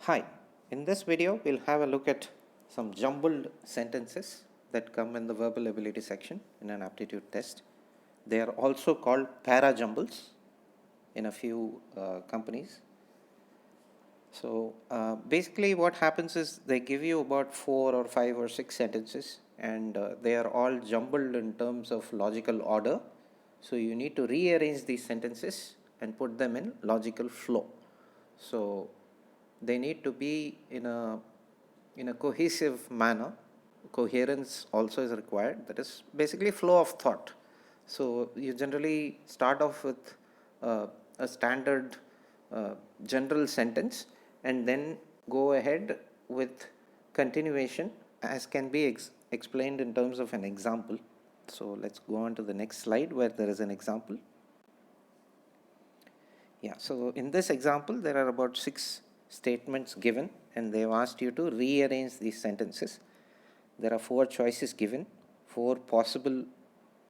Hi, in this video we'll have a look at some jumbled sentences that come in the verbal ability section in an aptitude test. They are also called para-jumbles in a few companies. So basically what happens is they give you about 4 or 5 or 6 sentences and they are all jumbled in terms of logical order. So you need to rearrange these sentences and put them in logical flow. So they need to be in a cohesive manner. Coherence also is required. That is basically flow of thought. So you generally start off with a standard general sentence and then go ahead with continuation as can be explained in terms of an example. So let's go on to the next slide where there is an example. Yeah, so in this example there are about 6 statements given and they have asked you to rearrange these sentences. There are 4 choices given, 4 possible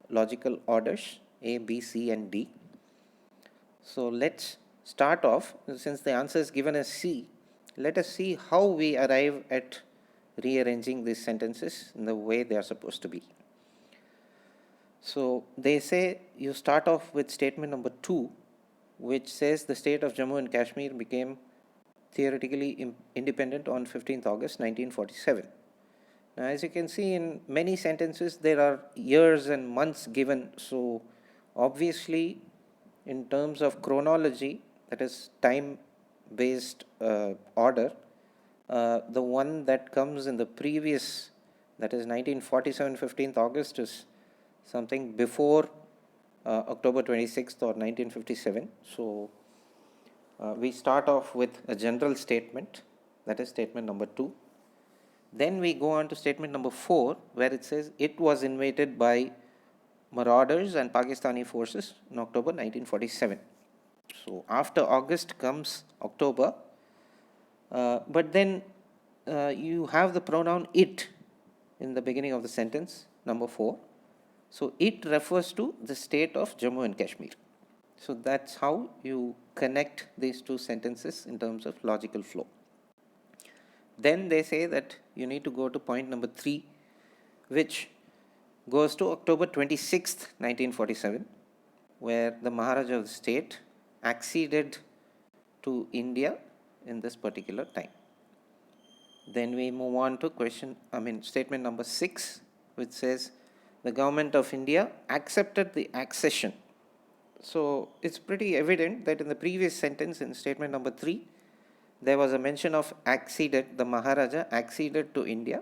logical orders A, B, C and D. So let's start off, since the answer is given as C, let us see how we arrive at rearranging these sentences in the way they are supposed to be. So they say you start off with statement number 2, which says the state of Jammu and Kashmir became theoretically independent on 15th August 1947. Now, as you can see in many sentences, there are years and months given. So obviously, in terms of chronology, that is time-based order, the one that comes in the previous, that is 1947 15th August, is something before October 26th or 1957. So we start off with a general statement, that is statement number 2. Then we go on to statement number 4, where it says it was invaded by marauders and Pakistani forces in October 1947. So after August comes October, but then you have the pronoun it in the beginning of the sentence, number 4. So it refers to the state of Jammu and Kashmir. So that's how you connect these 2 sentences in terms of logical flow. Then they say that you need to go to point number 3, which goes to October 26th, 1947, where the Maharaja of the state acceded to India in this particular time. Then we move on to statement number 6, which says the government of India accepted the accession. So it's pretty evident that in the previous sentence, in statement number 3, there was a mention of acceded, the Maharaja acceded to India.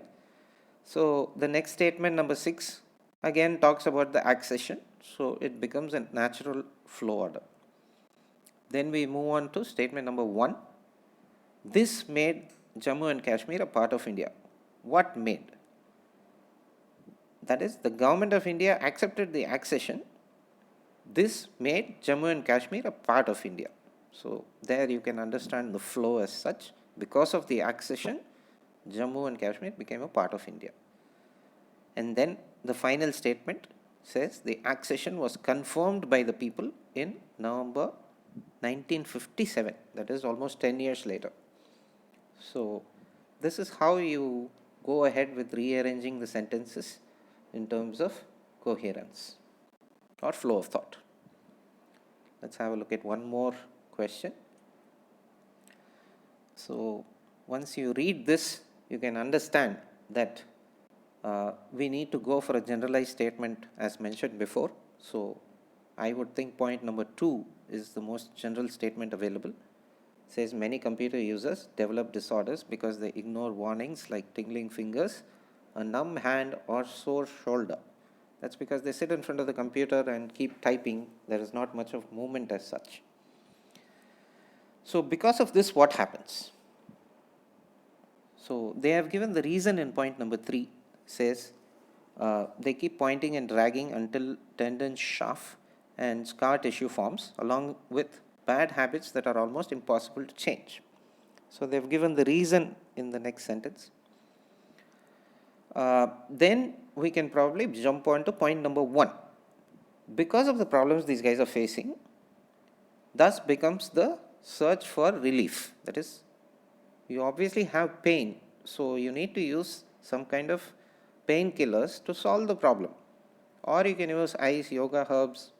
So the next statement, number 6, again talks about the accession. So it becomes a natural flow order. Then we move on to statement number 1. This made Jammu and Kashmir a part of India. What made? That is, the government of India accepted the accession. This made Jammu and Kashmir a part of India. So there you can understand the flow as such. Because of the accession, Jammu and Kashmir became a part of India. And then the final statement says the accession was confirmed by the people in November 1957. That is almost 10 years later. So this is how you go ahead with rearranging the sentences in terms of coherence or flow of thought. Let's have a look at one more question. So once you read this, you can understand that we need to go for a generalized statement as mentioned before. So I would think point number 2 is the most general statement available. It says many computer users develop disorders because they ignore warnings like tingling fingers, a numb hand or sore shoulder. That's because they sit in front of the computer and keep typing. There is not much of movement as such. So because of this, what happens? So they have given the reason in point number 3. Says they keep pointing and dragging until tendon shaft and scar tissue forms, along with bad habits that are almost impossible to change. So they've given the reason in the next sentence. Then we can probably jump on to point number 1. Because of the problems these guys are facing, thus becomes the search for relief. That is, you obviously have pain, so you need to use some kind of painkillers to solve the problem. Or you can use ice, yoga, herbs.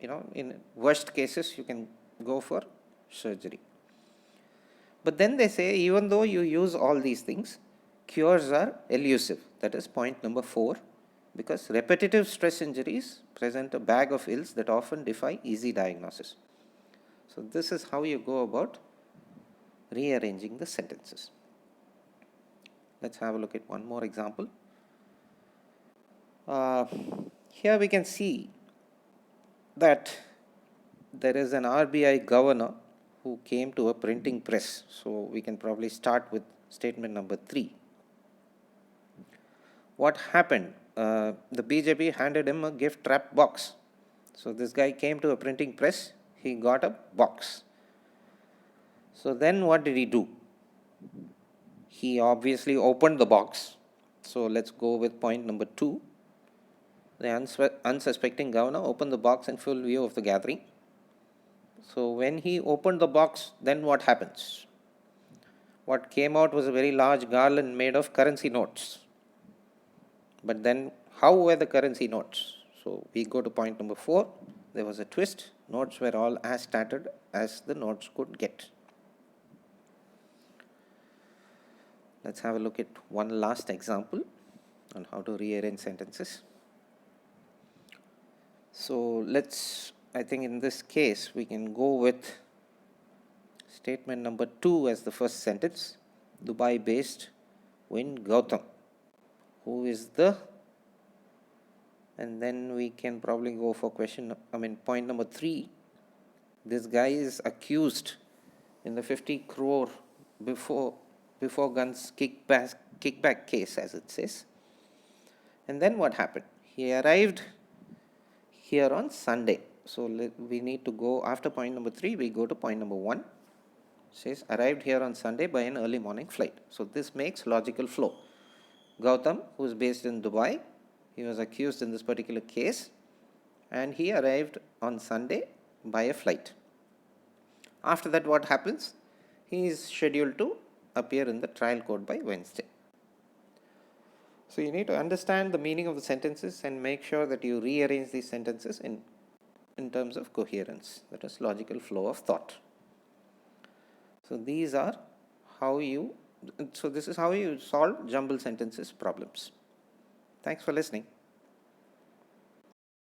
In worst cases, you can go for surgery. But then they say, even though you use all these things, cures are elusive. That is point number 4, because repetitive stress injuries present a bag of ills that often defy easy diagnosis. So this is how you go about rearranging the sentences. Let's have a look at one more example. Here we can see that there is an RBI governor who came to a printing press. So we can probably start with statement number 3. What happened? The BJP handed him a gift wrap box. So this guy came to a printing press, he got a box. So then what did he do? He obviously opened the box. So let's go with point number 2. The unsuspecting governor opened the box in full view of the gathering. So when he opened the box, then what happens? What came out was a very large garland made of currency notes. But then how were the currency notes? So we go to point number 4. There was a twist. Notes were all as tattered as the notes could get. Let's have a look at one last example on how to rearrange sentences. So I think in this case, we can go with statement number 2 as the first sentence. Dubai-based Win Gautam, who is and then we can probably go for point number 3. This guy is accused in the 50 crore before guns kickback case, as it says. And then what happened? He arrived here on Sunday. So we need to go after point number 3. We go to point number 1. It says arrived here on Sunday by an early morning flight. So this makes logical flow. Gautam, who is based in Dubai, he was accused in this particular case, and he arrived on Sunday by a flight. After that, what happens? He is scheduled to appear in the trial court by Wednesday. So you need to understand the meaning of the sentences and make sure that you rearrange these sentences in terms of coherence, that is logical flow of thought. So this is how you solve jumbled sentences problems. Thanks for listening.